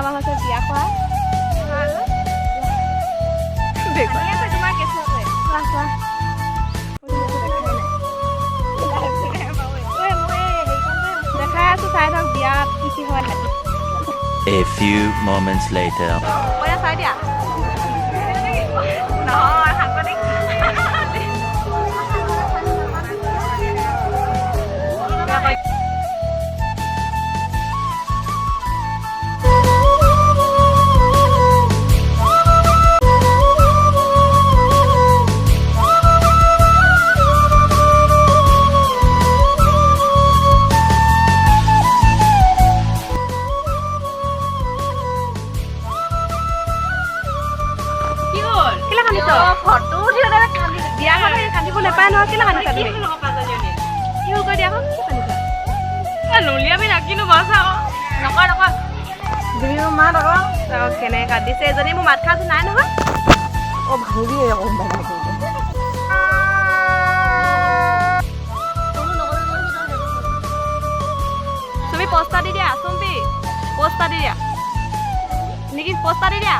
আমাৰ হৈছে বিয়া খোৱা তোমাৰ কেঁচুৱা চোৱা দেখাই আছো চাই থাক বিয়াত কি হয় নাকি A few moments later. চাই দিয়া নহয় সাংবাদিক ফটো উঠি বিয়া কান্দিব নাপায় নহয় কেলে কান্দিছা তুমি কি হ'ল কৈ দিয়া আকৌ কি কান্দিছা নুলিয়াবি নাকিনো বছা নকয় নকয় তুমি মাত আকৌ কেনেকৈ কান্দিছে এজনী মোৰ মাত খাইছো নাই নহয় অ' ভাঙি তুমি পোষ্টা দি দিয়া চুম্পি পোষ্টা দি দিয়া নেকি পোষ্টা দি দিয়া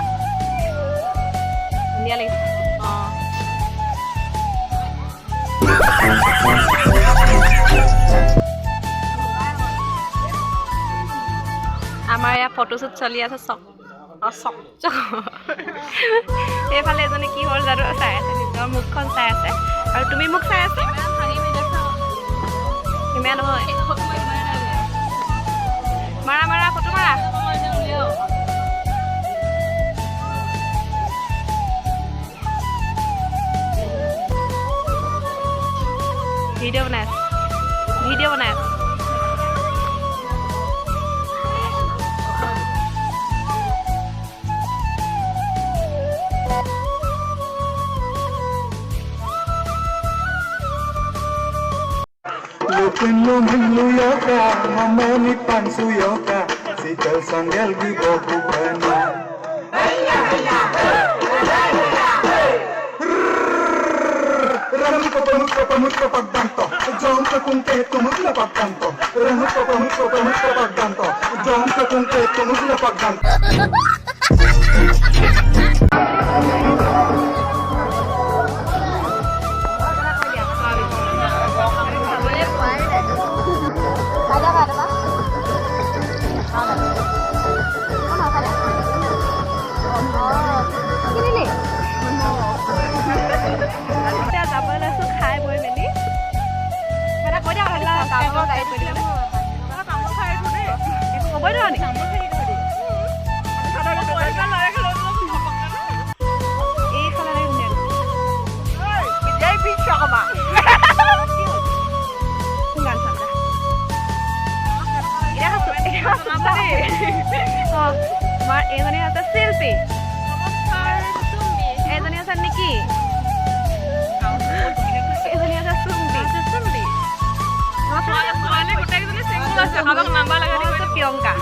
ধুনীয়া লাগিছে অঁ আমাৰ ইয়াত ফটোশ্বুট চলি আছে চক এইফালে এজনী কি হ'ল জানো চাই আছে নিজৰ মুখখন চাই আছে আৰু তুমি মোক চাই আছে ইমান নহয় মাৰা মাৰা ফটো মাৰা ভিডিঅ' বনাই আছে Lukinlo minluyoka, mamoni pansuyoka, sital sanggel gibo bukana. Ramut ko pagdanto, jom ka kung ke tumut na pagdanto. Ramut ko pagdanto, jom ka kung ke tumut na pagdanto. তোমাৰ এজনী আছে শিল্পী এজনী আছে নিকি এজনী আছে চুম্বি প্ৰিয়ংকা